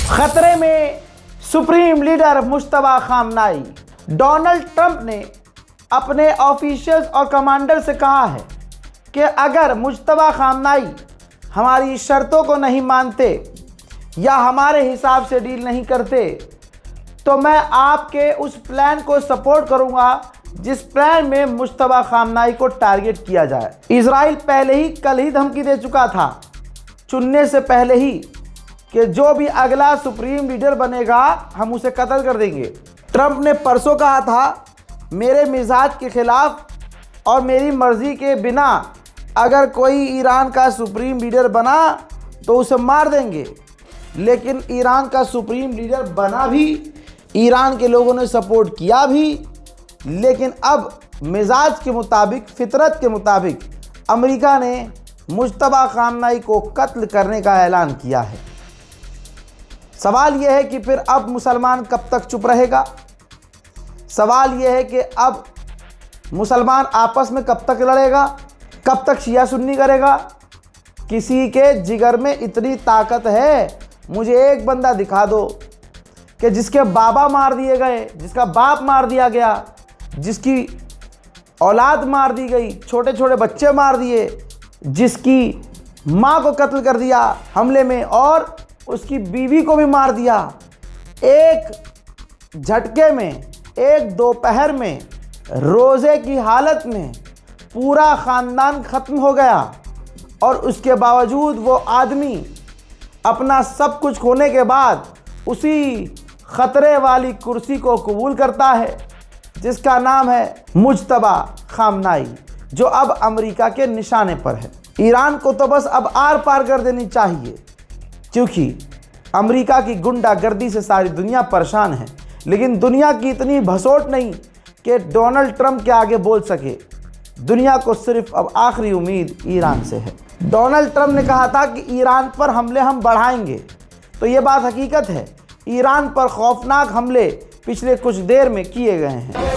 खतरे में supreme leader Mushtaba खामनाई। Donald Trump ने अपने ऑफिशियल्स और कमांडर से कहा है कि अगर मुश्तबा खामनाई हमारी शर्तों को नहीं मानते या हमारे हिसाब से डील नहीं करते तो मैं आपके उस प्लान को सपोर्ट करूंगा जिस प्लान में मुश्तबा खामनाई को टारगेट किया जाए। इजराइल पहले ही कल ही धमकी दे चुका था, चुनने से पहले ही, कि जो भी अगला सुप्रीम लीडर बनेगा हम उसे कत्ल कर देंगे। ट्रंप ने परसों कहा था मेरे मिजाज के खिलाफ और मेरी मर्जी के बिना अगर कोई ईरान का सुप्रीम लीडर बना तो उसे मार देंगे। लेकिन ईरान का सुप्रीम लीडर बना भी, ईरान के लोगों ने सपोर्ट किया भी, लेकिन अब मिजाज के मुताबिक, फितरत के मुताबिक अमेरिका ने मुश्तबा खामनाई को कत्ल करने का ऐलान किया है। सवाल यह है कि फिर अब मुसलमान कब तक चुप रहेगा? सवाल यह है कि अब मुसलमान आपस में कब तक लड़ेगा? कब तक शिया सुन्नी करेगा? किसी के जिगर में इतनी ताकत है, मुझे एक बंदा दिखा दो कि जिसके बाबा मार दिए गए, जिसका बाप मार दिया गया, जिसकी औलाद मार दी गई, छोटे छोटे बच्चे मार दिए, जिसकी माँ को कत्ल कर दिया हमले में और उसकी बीवी को भी मार दिया। एक झटके में, एक दोपहर में, रोज़े की हालत में पूरा ख़ानदान ख़त्म हो गया और उसके बावजूद वो आदमी अपना सब कुछ खोने के बाद उसी ख़तरे वाली कुर्सी को कबूल करता है जिसका नाम है मुज्तबा खामनाई, जो अब अमेरिका के निशाने पर है। ईरान को तो बस अब आर पार कर देनी चाहिए, क्योंकि अमेरिका की गुंडागर्दी से सारी दुनिया परेशान है। लेकिन दुनिया की इतनी भसोट नहीं कि डोनाल्ड ट्रंप के आगे बोल सके। दुनिया को सिर्फ अब आखिरी उम्मीद ईरान से है। डोनाल्ड ट्रंप ने कहा था कि ईरान पर हमले हम बढ़ाएंगे, तो ये बात हकीकत है। ईरान पर खौफनाक हमले पिछले कुछ देर में किए गए हैं।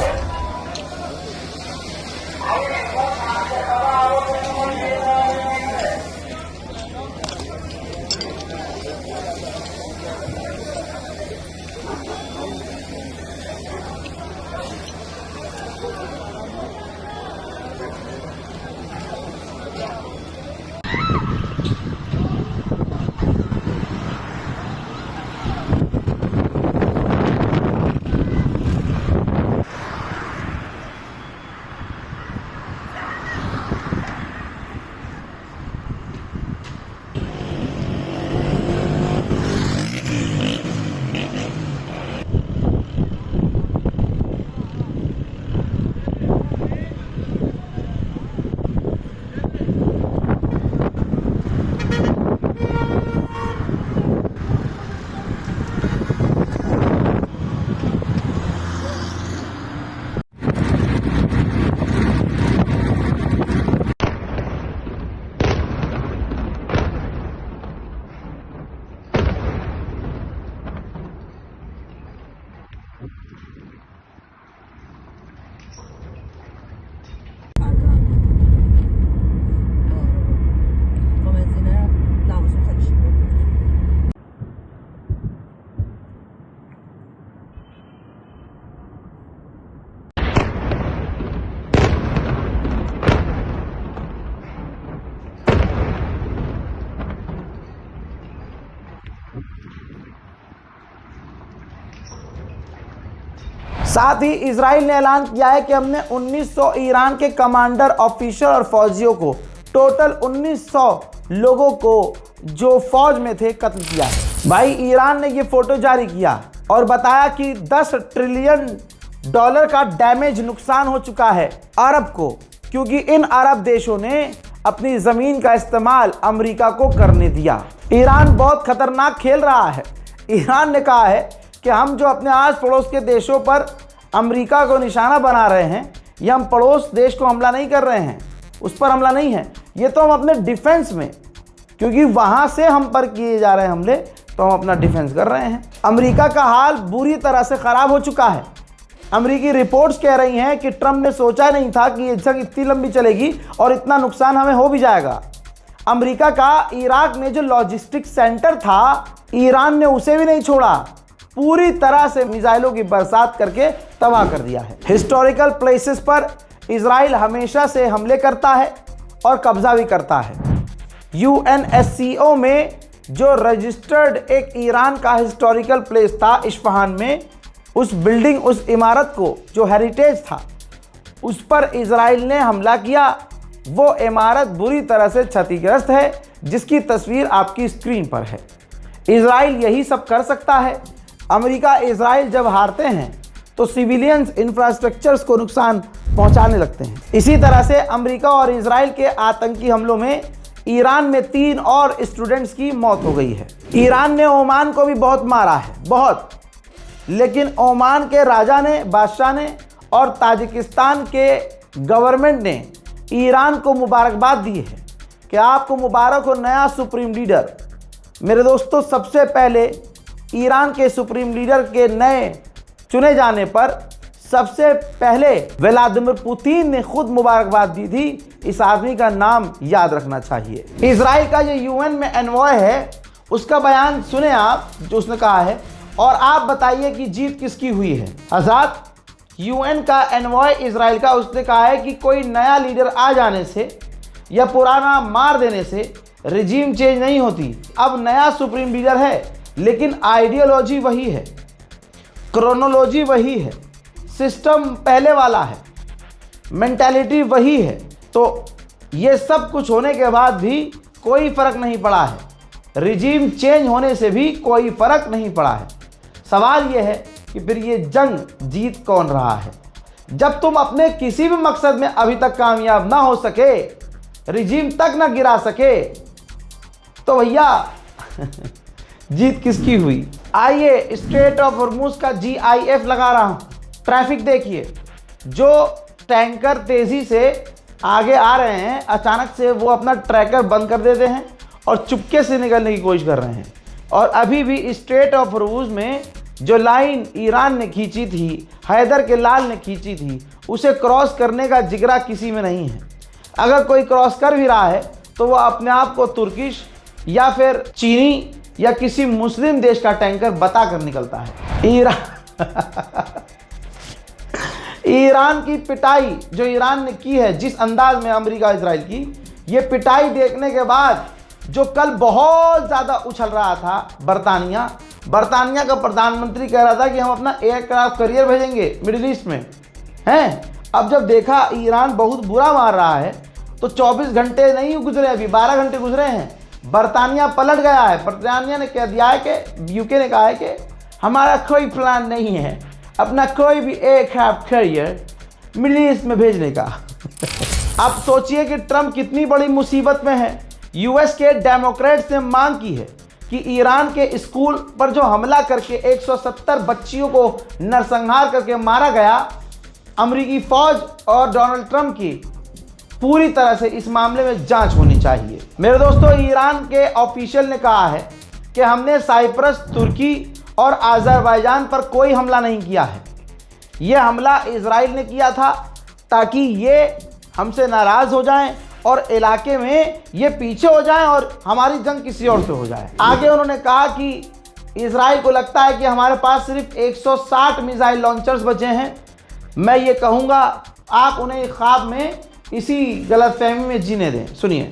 साथ ही इजराइल ने ऐलान किया है कि हमने 1900 ईरान के कमांडर, ऑफिसर और फौजियों को, टोटल 1900 लोगों को जो फौज में थे, कत्ल किया है। भाई ईरान ने ये फोटो जारी किया और बताया कि $10 ट्रिलियन का डैमेज, नुकसान हो चुका है अरब को, क्योंकि इन अरब देशों ने अपनी ज़मीन का इस्तेमाल अमेरिका को करने दिया। ईरान बहुत खतरनाक खेल रहा है। ईरान ने कहा है कि हम जो अपने आस पड़ोस के देशों पर अमेरिका को निशाना बना रहे हैं, ये हम पड़ोस देश को हमला नहीं कर रहे हैं, उस पर हमला नहीं है, ये तो हम अपने डिफेंस में, क्योंकि वहाँ से हम पर किए जा रहे हैं हमले, तो हम अपना डिफेंस कर रहे हैं। अमेरिका का हाल बुरी तरह से ख़राब हो चुका है। अमेरिकी रिपोर्ट्स कह रही हैं कि ट्रंप ने सोचा नहीं था कि ये जंग इतनी लंबी चलेगी और इतना नुकसान हमें हो भी जाएगा। अमेरिका का इराक में जो लॉजिस्टिक सेंटर था, ईरान ने उसे भी नहीं छोड़ा, पूरी तरह से मिसाइलों की बरसात करके तबाह कर दिया है। हिस्टोरिकल प्लेसेस पर इजराइल हमेशा से हमले करता है और कब्जा भी करता है। UNSCO में जो रजिस्टर्ड एक ईरान का हिस्टोरिकल प्लेस था इस्फहान में, उस बिल्डिंग, उस इमारत को जो हेरिटेज था, उस पर इजराइल ने हमला किया। वो इमारत बुरी तरह से क्षतिग्रस्त है, जिसकी तस्वीर आपकी स्क्रीन पर है। इजराइल यही सब कर सकता है। अमेरिका इजराइल जब हारते हैं तो सिविलियंस इंफ्रास्ट्रक्चर्स को नुकसान पहुंचाने लगते हैं। इसी तरह से अमेरिका और इजराइल के आतंकी हमलों में ईरान में 3 और स्टूडेंट्स की मौत हो गई है। ईरान ने ओमान को भी बहुत मारा है, बहुत, लेकिन ओमान के राजा ने, बादशाह ने और ताजिकिस्तान के गवर्नमेंट ने ईरान को मुबारकबाद दी है कि आपको मुबारक हो नया सुप्रीम लीडर। मेरे दोस्तों, सबसे पहले ईरान के सुप्रीम लीडर के नए चुने जाने पर सबसे पहले व्लादिमीर पुतिन ने खुद मुबारकबाद दी थी। इस आदमी का नाम याद रखना चाहिए। इजराइल का जो UN में एनवॉय है, उसका बयान सुने आप, जो उसने कहा है, और आप बताइए कि जीत किसकी हुई है। हज़रात, UN का एनवॉय इजराइल का, उसने कहा है कि कोई नया लीडर आ जाने से या पुराना मार देने से रिजीम चेंज नहीं होती। अब नया सुप्रीम लीडर है, लेकिन आइडियोलॉजी वही है, क्रोनोलॉजी वही है, सिस्टम पहले वाला है, मेंटालिटी वही है। तो ये सब कुछ होने के बाद भी कोई फ़र्क नहीं पड़ा है, रिजीम चेंज होने से भी कोई फ़र्क नहीं पड़ा है। सवाल ये है कि फिर ये जंग जीत कौन रहा है? जब तुम अपने किसी भी मकसद में अभी तक कामयाब ना हो सके, रिजीम तक ना गिरा सके, तो भैया जीत किसकी हुई? आइए स्ट्रेट ऑफ हॉर्मुज का GIF लगा रहा हूं। ट्रैफिक देखिए, जो टैंकर तेजी से आगे आ रहे हैं, अचानक से वो अपना ट्रैकर बंद कर देते हैं और चुपके से निकलने की कोशिश कर रहे हैं। और अभी भी स्ट्रेट ऑफ हॉर्मुज में जो लाइन ईरान ने खींची थी, हैदर के लाल ने खींची थी, उसे क्रॉस करने का जिगरा किसी में नहीं है। अगर कोई क्रॉस कर भी रहा है तो वो अपने आप को तुर्किश या फिर चीनी या किसी मुस्लिम देश का टैंकर बता कर निकलता है। ईरान की पिटाई जो ईरान ने की है, जिस अंदाज में अमेरिका इजराइल की, ये पिटाई देखने के बाद जो कल बहुत ज़्यादा उछल रहा था बरतानिया का प्रधानमंत्री कह रहा था कि हम अपना एयरक्राफ्ट कैरियर भेजेंगे मिडिल ईस्ट में, हैं? अब जब देखा ईरान बहुत बुरा मार रहा है तो 24 घंटे नहीं गुजरे, अभी 12 घंटे गुजरे हैं, बरतानिया पलट गया है। बरतानिया ने कह दिया है कि, यूके ने कहा है कि हमारा कोई प्लान नहीं है अपना कोई भी एयरक्राफ्ट कैरियर मिडिल ईस्ट में भेजने का। अब सोचिए कि ट्रंप कितनी बड़ी मुसीबत में है। US के डेमोक्रेट्स ने मांग की है कि ईरान के स्कूल पर जो हमला करके 170 बच्चियों को नरसंहार करके मारा गया, अमेरिकी फौज और डोनाल्ड ट्रंप की पूरी तरह से इस मामले में जांच होनी चाहिए। मेरे दोस्तों, ईरान के ऑफिशियल ने कहा है कि हमने साइप्रस, तुर्की और अज़रबैजान पर कोई हमला नहीं किया है। ये हमला इजराइल ने किया था ताकि ये हमसे नाराज़ हो जाएं और इलाके में ये पीछे हो जाएं और हमारी जंग किसी और से हो जाए। आगे उन्होंने कहा कि इजराइल को लगता है कि हमारे पास सिर्फ 160 मिसाइल लॉन्चर्स बचे हैं। मैं ये कहूँगा, आप उन्हें ख्वाब में इसी गलतफहमी में जीने दें। सुनिए।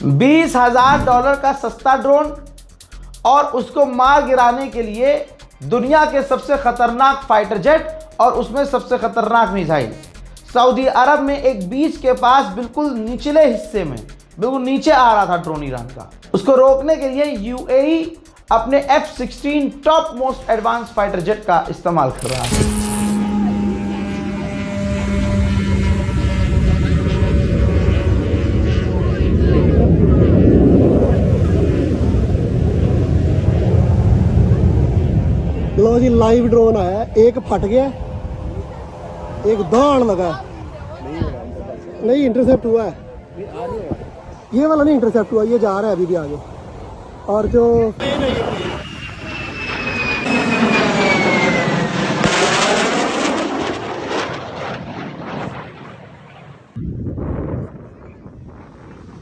$20,000 का सस्ता ड्रोन और उसको मार गिराने के लिए दुनिया के सबसे खतरनाक फाइटर जेट और उसमें सबसे खतरनाक मिसाइल। सऊदी अरब में एक बीच के पास बिल्कुल निचले हिस्से में बिल्कुल नीचे आ रहा था ड्रोन ईरान का। उसको रोकने के लिए UAE अपने F-16 top most advance fighter jet का इस्तेमाल कर रहा है। लो जी लाइव ड्रोन आया, एक फट गया, एक दौड़ लगा, नहीं इंटरसेप्ट हुआ है, ये वाला नहीं इंटरसेप्ट हुआ, ये जा रहा है अभी भी आगे। और जो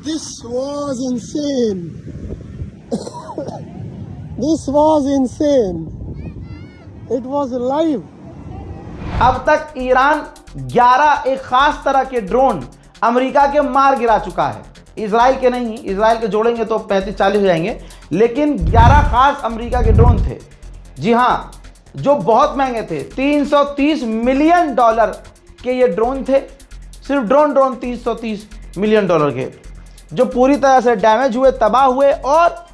This was insane. This was insane. It was live. अब तक ईरान 11 एक खास तरह के ड्रोन अमेरिका के मार गिरा चुका है। इजराइल के नहीं, इजराइल के जोड़ेंगे तो 35-40 हो जाएंगे, लेकिन 11 खास अमेरिका के ड्रोन थे। जी हाँ, जो बहुत महंगे थे। $330 मिलियन के ये ड्रोन थे। सिर्फ ड्रोन 330 मिलियन के, जो पूरी तरह से डैमेज हुए, तबाह हुए। और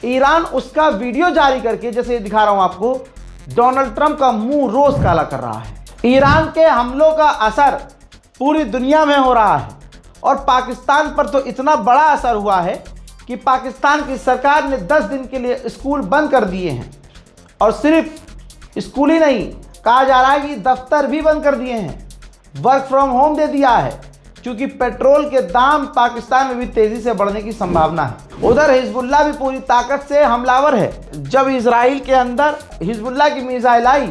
ईरान उसका वीडियो जारी करके, जैसे दिखा रहा हूं आपको, डोनाल्ड ट्रंप का मुंह रोज काला कर रहा है। ईरान के हमलों का असर पूरी दुनिया में हो रहा है और पाकिस्तान पर तो इतना बड़ा असर हुआ है कि पाकिस्तान की सरकार ने 10 दिन के लिए स्कूल बंद कर दिए हैं। और सिर्फ स्कूल ही नहीं, कहा जा रहा है कि दफ्तर भी बंद कर दिए हैं, वर्क फ्रॉम होम दे दिया है, क्योंकि पेट्रोल के दाम पाकिस्तान में भी तेजी से बढ़ने की संभावना है। उधर हिजबुल्लाह भी पूरी ताकत से हमलावर है। जब इजराइल के अंदर हिजबुल्लाह की मिसाइल आई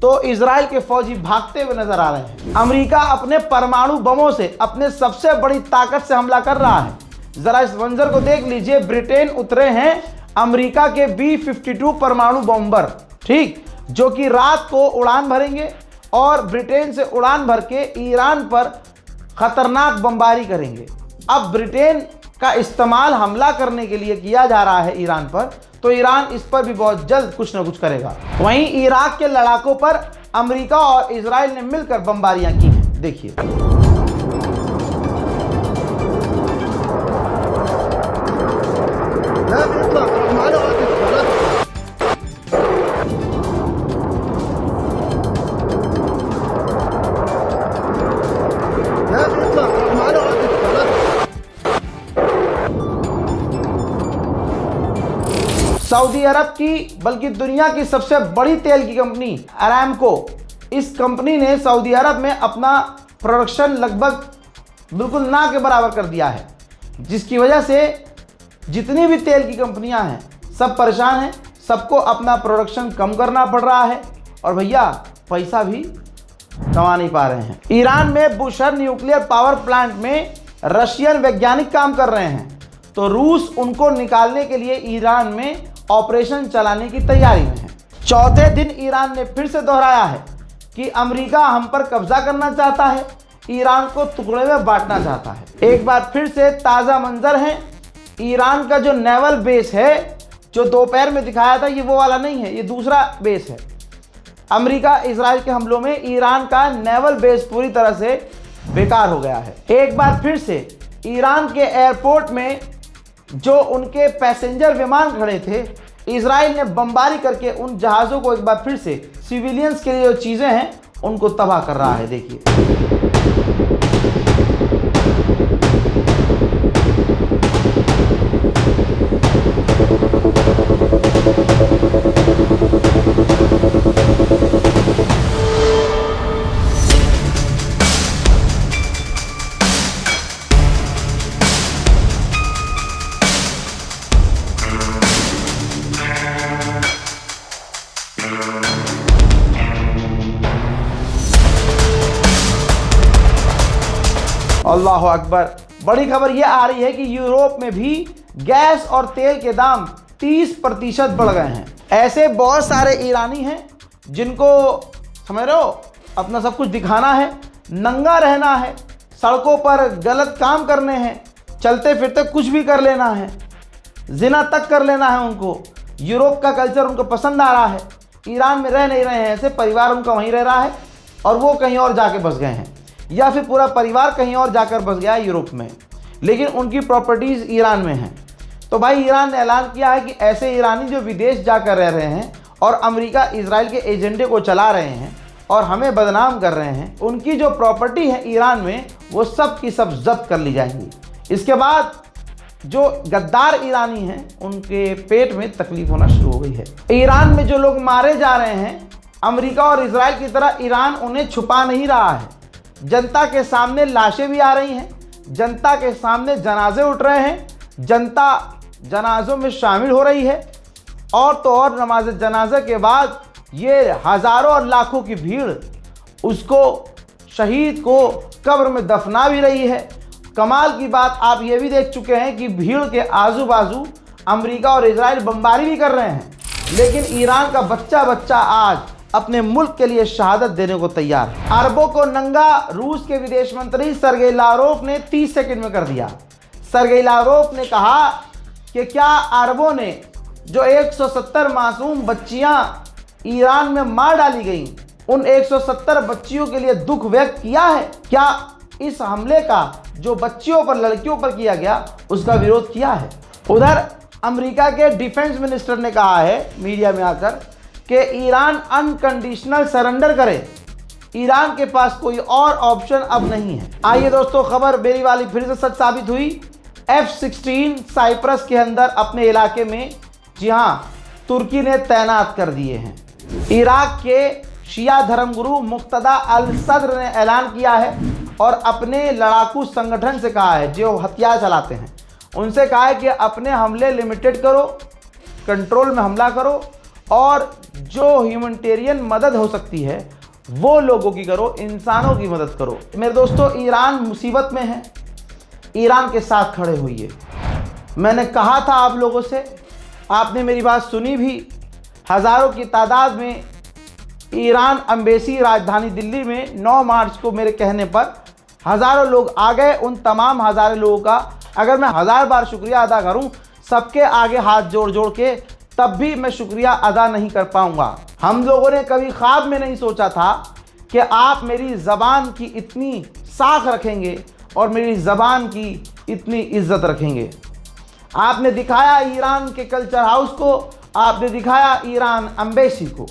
तो इजराइल के फौजी भागते हुए नजर आ रहे हैं। अमेरिका अपने परमाणु बमों से अपने सबसे बड़ी ताकत से हमला कर रहा है। जरा इस मंजर को देख लीजिए, ब्रिटेन उतरे हैं अमेरिका के B-52 परमाणु बॉम्बर, ठीक, जो कि रात को उड़ान भरेंगे और ब्रिटेन से उड़ान भर के ईरान पर खतरनाक बमबारी करेंगे। अब ब्रिटेन का इस्तेमाल हमला करने के लिए किया जा रहा है ईरान पर, तो ईरान इस पर भी बहुत जल्द कुछ न कुछ करेगा। वहीं इराक के लड़ाकों पर अमेरिका और इजराइल ने मिलकर बमबारियां की हैं। देखिए, सऊदी अरब की, बल्कि दुनिया की सबसे बड़ी तेल की कंपनी अरामको, इस कंपनी ने सऊदी अरब में अपना प्रोडक्शन लगभग बिल्कुल ना के बराबर कर दिया है, जिसकी वजह से जितनी भी तेल की कंपनियां हैं सब परेशान हैं। सबको अपना प्रोडक्शन कम करना पड़ रहा है और भैया पैसा भी कमा नहीं पा रहे हैं। ईरान में बुशहर न्यूक्लियर पावर प्लांट में रशियन वैज्ञानिक काम कर रहे हैं, तो रूस उनको निकालने के लिए ईरान में ऑपरेशन चलाने की तैयारी में है। चौथे दिन ईरान ने फिर से दोहराया है कि अमेरिका हम पर कब्जा करना चाहता है, ईरान को टुकड़े में बांटना चाहता है। एक बार फिर से ताज़ा मंजर है, ईरान का जो नेवल बेस है, जो दोपहर में दिखाया था, ये वो वाला नहीं है, ये दूसरा बेस है। अमेरिका इजराइल के हमलों में ईरान का नेवल बेस पूरी तरह से बेकार हो गया है। एक बार फिर से ईरान के एयरपोर्ट में जो उनके पैसेंजर विमान खड़े थे, इजराइल ने बमबारी करके उन जहाज़ों को एक बार फिर से सिविलियंस के लिए जो चीज़ें हैं उनको तबाह कर रहा है। देखिए, अल्लाह अकबर। बड़ी खबर यह आ रही है कि यूरोप में भी गैस और तेल के दाम 30% बढ़ गए हैं। ऐसे बहुत सारे ईरानी हैं जिनको, समझ रहे हो, अपना सब कुछ दिखाना है, नंगा रहना है, सड़कों पर गलत काम करने हैं, चलते फिरते कुछ भी कर लेना है, जिना तक कर लेना है उनको। यूरोप का कल्चर उनको पसंद आ रहा है, ईरान में रह नहीं रहे हैं, ऐसे परिवार उनका वहीं रह रहा है और वो कहीं और जाके बस गए हैं, या फिर पूरा परिवार कहीं और जाकर बस गया है यूरोप में, लेकिन उनकी प्रॉपर्टीज़ ईरान में हैं। तो भाई ईरान ने ऐलान किया है कि ऐसे ईरानी जो विदेश जाकर रह रहे हैं और अमेरिका इजराइल के एजेंडे को चला रहे हैं और हमें बदनाम कर रहे हैं, उनकी जो प्रॉपर्टी है ईरान में वो सब की सब जब्त कर ली जाएंगी। इसके बाद जो गद्दार ईरानी हैं उनके पेट में तकलीफ होना शुरू हो गई है। ईरान में जो लोग मारे जा रहे हैं, अमेरिका और इजराइल की तरह ईरान उन्हें छुपा नहीं रहा है। जनता के सामने लाशें भी आ रही हैं, जनता के सामने जनाजे उठ रहे हैं, जनता जनाजों में शामिल हो रही है। और तो और नमाज जनाजे के बाद ये हज़ारों और लाखों की भीड़ उसको, शहीद को कब्र में दफना भी रही है। कमाल की बात आप ये भी देख चुके हैं कि भीड़ के आजू बाजू अमेरिका और इजराइल बमबारी भी कर रहे हैं, लेकिन ईरान का बच्चा बच्चा आज अपने मुल्क के लिए शहादत देने को तैयार है। अरबों को नंगा रूस के विदेश मंत्री सर्गेई लावरोव ने 30 सेकंड में कर दिया। सर्गेई लावरोव ने कहा कि क्या अरबों ने जो 170 मासूम बच्चियां ईरान में मार डाली गईं, उन 170 बच्चियों के लिए दुख व्यक्त किया है? क्या इस हमले का जो बच्चियों पर, लड़कियों पर किया गया, उसका विरोध किया है? उधर अमेरिका के डिफेंस मिनिस्टर ने कहा है मीडिया में आकर कि ईरान अनकंडीशनल सरेंडर करे, ईरान के पास कोई और ऑप्शन अब नहीं है। आइए दोस्तों, खबर मेरी वाली फिर से सच साबित हुई। F-16 साइप्रस के अंदर अपने इलाके में, जी हाँ, तुर्की ने तैनात कर दिए हैं। इराक के शिया धर्मगुरु मुक्तदा अल सद्र ने ऐलान किया है और अपने लड़ाकू संगठन से कहा है जो हथियार चलाते हैं, उनसे कहा है कि अपने हमले लिमिटेड करो, कंट्रोल में हमला करो और जो ह्यूमैनिटेरियन मदद हो सकती है वो लोगों की करो, इंसानों की मदद करो। मेरे दोस्तों, ईरान मुसीबत में है, ईरान के साथ खड़े होइए। मैंने कहा था आप लोगों से, आपने मेरी बात सुनी भी। हज़ारों की तादाद में ईरान एम्बेसी राजधानी दिल्ली में 9 मार्च को मेरे कहने पर हज़ारों लोग आ गए। उन तमाम हज़ारों लोगों का अगर मैं 1000 बार शुक्रिया अदा करूं सबके आगे हाथ जोड़ जोड़ के, तब भी मैं शुक्रिया अदा नहीं कर पाऊंगा। हम लोगों ने कभी ख्वाब में नहीं सोचा था कि आप मेरी ज़बान की इतनी साख रखेंगे और मेरी ज़बान की इतनी इज्जत रखेंगे। आपने दिखाया ईरान के कल्चर हाउस को, आपने दिखाया ईरान एम्बेसी को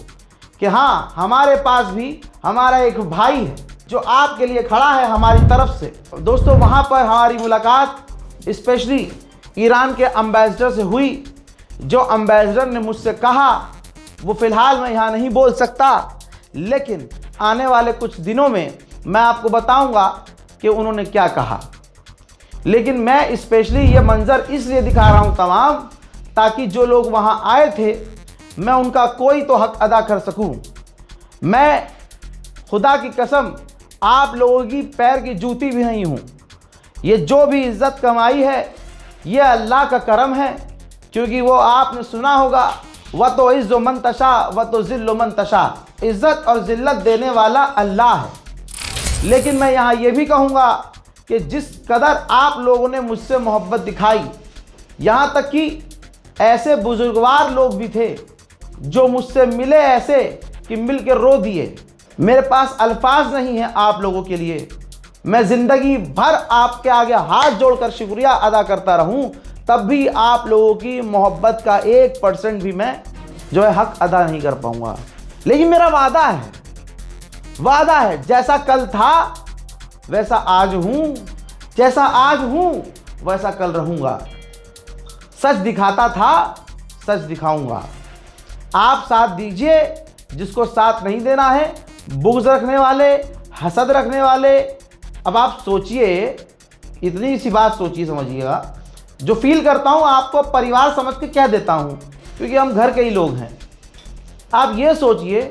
कि हाँ, हमारे पास भी हमारा एक भाई है जो आपके लिए खड़ा है हमारी तरफ से। दोस्तों, वहाँ पर हमारी मुलाकात स्पेशली ईरान के एम्बेसडर से हुई। जो एम्बेसडर ने मुझसे कहा, वो फ़िलहाल मैं यहाँ नहीं बोल सकता, लेकिन आने वाले कुछ दिनों में मैं आपको बताऊंगा कि उन्होंने क्या कहा। लेकिन मैं स्पेशली ये मंज़र इसलिए दिखा रहा हूँ तमाम, ताकि जो लोग वहाँ आए थे मैं उनका कोई तो हक अदा कर सकूँ। मैं खुदा की कसम आप लोगों की पैर की जूती भी नहीं हूँ। ये जो भी इज़्ज़त कमाई है ये अल्लाह का करम है, क्योंकि वो आपने सुना होगा, व तो इज़्ज़ो मन तशा व तो ज़िल्लो मन तशा, इज़्ज़त और ज़िल्लत देने वाला अल्लाह है। लेकिन मैं यहाँ ये भी कहूँगा कि जिस कदर आप लोगों ने मुझसे मोहब्बत दिखाई, यहाँ तक कि ऐसे बुजुर्गवार लोग भी थे जो मुझसे मिले ऐसे कि मिल के रो दिए। मेरे पास अल्फाज नहीं है आप लोगों के लिए। मैं ज़िंदगी भर आपके आगे हाथ जोड़कर शुक्रिया अदा करता रहूं, तब भी आप लोगों की मोहब्बत का 1% भी मैं जो है हक अदा नहीं कर पाऊंगा। लेकिन मेरा वादा है, जैसा कल था वैसा आज हूं, जैसा आज हूं वैसा कल रहूंगा। सच दिखाता था, सच दिखाऊंगा। आप साथ दीजिए, जिसको साथ नहीं देना है, बुग़्ज़ रखने वाले, हसद रखने वाले। अब आप सोचिए, इतनी सी बात सोचिए, समझिएगा। जो फील करता हूँ आपको परिवार समझ के कह देता हूँ, क्योंकि हम घर के ही लोग हैं। आप ये सोचिए,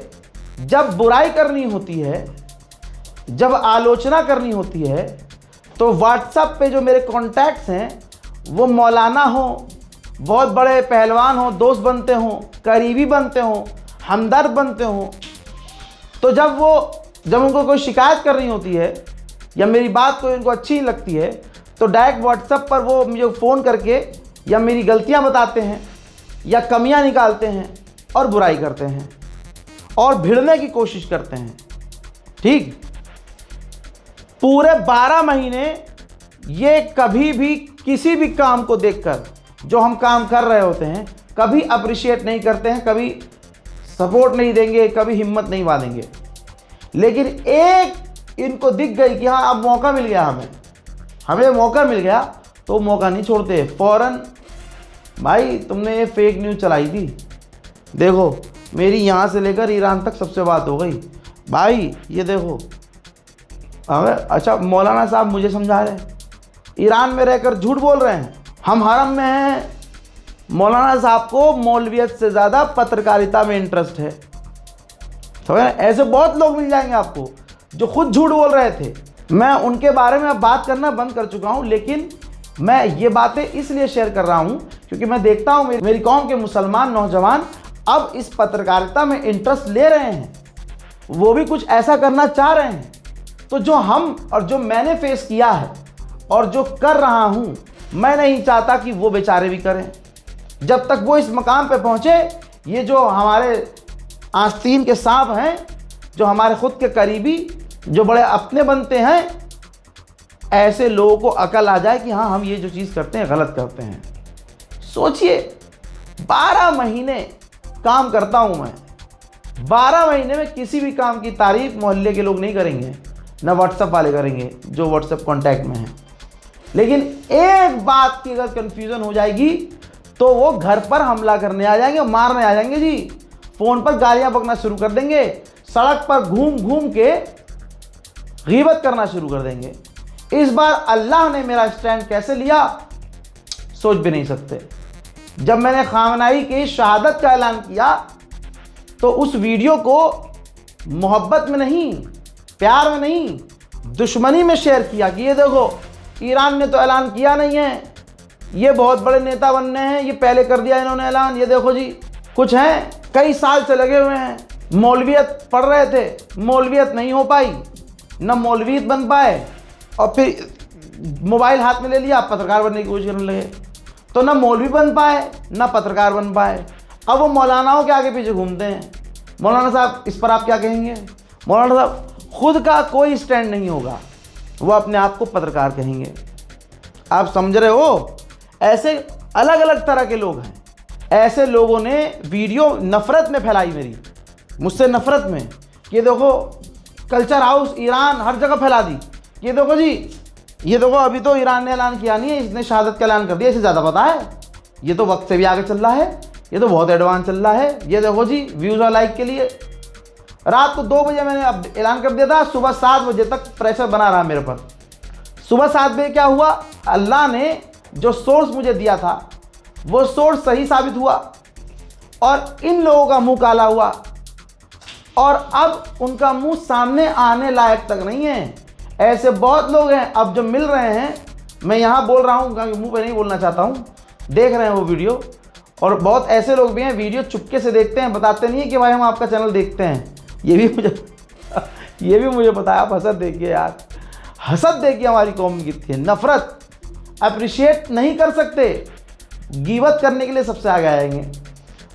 जब बुराई करनी होती है, जब आलोचना करनी होती है, तो व्हाट्सएप पे जो मेरे कॉन्टैक्ट्स हैं वो मौलाना हो, बहुत बड़े पहलवान हो, दोस्त बनते हों, करीबी बनते हों, हमदर्द बनते हों, तो जब उनको कोई शिकायत करनी होती है या मेरी बात कोई उनको अच्छी नहीं लगती है, तो डायरेक्ट व्हाट्सएप पर वो मुझे फ़ोन करके या मेरी गलतियां बताते हैं या कमियां निकालते हैं और बुराई करते हैं और भिड़ने की कोशिश करते हैं। ठीक, पूरे 12 महीने ये कभी भी किसी भी काम को देखकर, जो हम काम कर रहे होते हैं, कभी अप्रिशिएट नहीं करते हैं, कभी सपोर्ट नहीं देंगे, कभी हिम्मत नहीं बांधेंगे। लेकिन एक इनको दिख गई कि हाँ, अब मौका मिल गया, हमें मौका मिल गया, तो मौका नहीं छोड़ते, फ़ौरन भाई तुमने ये फेक न्यूज़ चलाई थी, देखो मेरी यहाँ से लेकर ईरान तक सबसे बात हो गई भाई, ये देखो। अगर अच्छा मौलाना साहब मुझे समझा रहे हैं ईरान में रहकर झूठ बोल रहे हैं, हम हरम में हैं। मौलाना साहब को मौलवियत से ज़्यादा पत्रकारिता में इंटरेस्ट है। तो ऐसे बहुत लोग मिल जाएंगे आपको जो खुद झूठ बोल रहे थे। मैं उनके बारे में अब बात करना बंद कर चुका हूँ, लेकिन मैं ये बातें इसलिए शेयर कर रहा हूँ क्योंकि मैं देखता हूँ मेरी कौम के मुसलमान नौजवान अब इस पत्रकारिता में इंटरेस्ट ले रहे हैं, वो भी कुछ ऐसा करना चाह रहे हैं। तो जो हम और जो मैंने फेस किया है और जो कर रहा हूँ, मैं नहीं चाहता कि वो बेचारे भी करें। जब तक वो इस मकाम पे पहुँचे, ये जो हमारे आस्तीन के सांप हैं, जो हमारे खुद के करीबी, जो बड़े अपने बनते हैं, ऐसे लोगों को अकल आ जाए कि हाँ हम ये जो चीज़ करते हैं गलत करते हैं। सोचिए 12 महीने काम करता हूँ मैं, 12 महीने में किसी भी काम की तारीफ मोहल्ले के लोग नहीं करेंगे, ना व्हाट्सएप वाले करेंगे जो व्हाट्सएप कांटेक्ट में हैं। लेकिन एक बात की अगर कन्फ्यूज़न हो जाएगी तो वो घर पर हमला करने आ जाएंगे, मारने आ जाएंगे जी, फ़ोन पर गालियाँ बकना शुरू कर देंगे, सड़क पर घूम घूम के गीबत करना शुरू कर देंगे। इस बार अल्लाह ने मेरा स्टैंड कैसे लिया सोच भी नहीं सकते। जब मैंने खामनाई की शहादत का ऐलान किया तो उस वीडियो को मोहब्बत में नहीं, प्यार में नहीं, दुश्मनी में शेयर किया कि ये देखो ईरान ने तो ऐलान किया नहीं है, ये बहुत बड़े नेता बनने हैं, ये पहले कर दिया इन्होंने ऐलान, ये देखो जी कुछ हैं कई साल से लगे हुए हैं, मौलवियत पढ़ रहे थे, मौलवियत नहीं हो पाई, न मौलवियत बन पाए, और फिर मोबाइल हाथ में ले लिया, पत्रकार बनने की कोशिश करने लगे, तो न मौलवी बन पाए न पत्रकार बन पाए। अब वो मौलानाओं के आगे पीछे घूमते हैं। मौलाना साहब इस पर आप क्या कहेंगे? मौलाना साहब खुद का कोई स्टैंड नहीं होगा, वो अपने आप को पत्रकार कहेंगे। आप समझ रहे हो? ऐसे अलग अलग तरह के लोग हैं। ऐसे लोगों ने वीडियो नफ़रत में फैलाई, मेरी मुझसे नफ़रत में, ये देखो कल्चर हाउस ईरान हर जगह फैला दी, ये देखो जी, ये देखो अभी तो ईरान ने ऐलान किया नहीं है, इसने शहादत का ऐलान कर दिया, इसे ज़्यादा पता है, ये तो वक्त से भी आगे चल रहा है, ये तो बहुत एडवांस चल रहा है, ये देखो जी व्यूज़ और लाइक के लिए। रात को 2 बजे मैंने अब ऐलान कर दिया था, सुबह 7 बजे तक प्रेशर बना रहा मेरे पर। सुबह 7 बजे क्या हुआ, अल्लाह ने जो सोर्स मुझे दिया था वो सोर्स सही साबित हुआ और इन लोगों का मुंह काला हुआ और अब उनका मुंह सामने आने लायक तक नहीं है। ऐसे बहुत लोग हैं अब जो मिल रहे हैं, मैं यहाँ बोल रहा हूँ क्योंकि मुंह पे नहीं बोलना चाहता हूँ, देख रहे हैं वो वीडियो, और बहुत ऐसे लोग भी हैं वीडियो चुपके से देखते हैं, बताते नहीं है कि भाई हम आपका चैनल देखते हैं। ये भी मुझे पता है, आप हसद देखिए यार, हसद देखिए हमारी कौम की थी, नफ़रत अप्रिशिएट नहीं कर सकते, गीबत करने के लिए सबसे आगे आएंगे।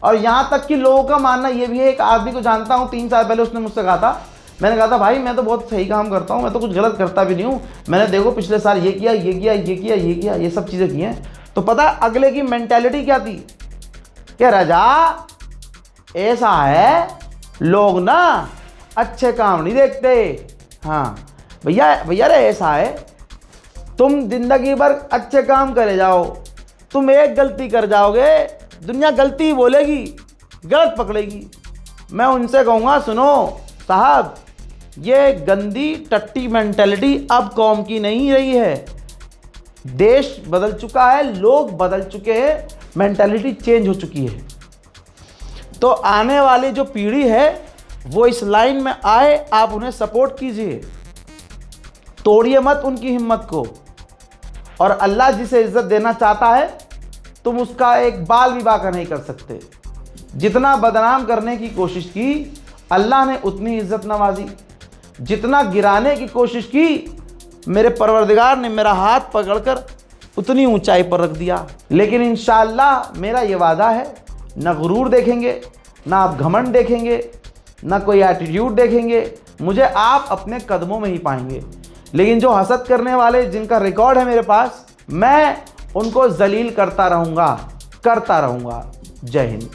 और यहाँ तक कि लोगों का मानना ये भी है, एक आदमी को जानता हूँ 3 साल पहले उसने मुझसे कहा था, मैंने कहा था भाई मैं तो बहुत सही काम करता हूँ, मैं तो कुछ गलत करता भी नहीं हूँ, मैंने देखो पिछले साल ये किया ये किया ये किया ये किया ये सब चीज़ें की हैं। तो पता अगले की मेंटेलिटी क्या थी कि रजा ऐसा है, लोग ना अच्छे काम नहीं देखते। हाँ भैया भैया रे ऐसा है, तुम जिंदगी भर अच्छे काम करे जाओ, तुम एक गलती कर जाओगे दुनिया गलती बोलेगी, गलत पकड़ेगी। मैं उनसे कहूँगा सुनो साहब, ये गंदी टट्टी मेंटेलिटी अब कौम की नहीं रही है। देश बदल चुका है, लोग बदल चुके हैं, मेंटेलिटी चेंज हो चुकी है। तो आने वाली जो पीढ़ी है वो इस लाइन में आए, आप उन्हें सपोर्ट कीजिए, तोड़िए मत उनकी हिम्मत को। और अल्लाह जिसे इज्जत देना चाहता है तुम उसका एक बाल भी बाका नहीं कर सकते। जितना बदनाम करने की कोशिश की अल्लाह ने उतनी इज्जत नवाजी, जितना गिराने की कोशिश की मेरे परवरदिगार ने मेरा हाथ पकड़कर उतनी ऊंचाई पर रख दिया। लेकिन इंशाअल्लाह मेरा ये वादा है, ना गुरूर देखेंगे, ना आप घमंड देखेंगे, ना कोई एटीट्यूड देखेंगे, मुझे आप अपने कदमों में ही पाएंगे। लेकिन जो हसद करने वाले जिनका रिकॉर्ड है मेरे पास, मैं उनको जलील करता रहूँगा। जय हिंद।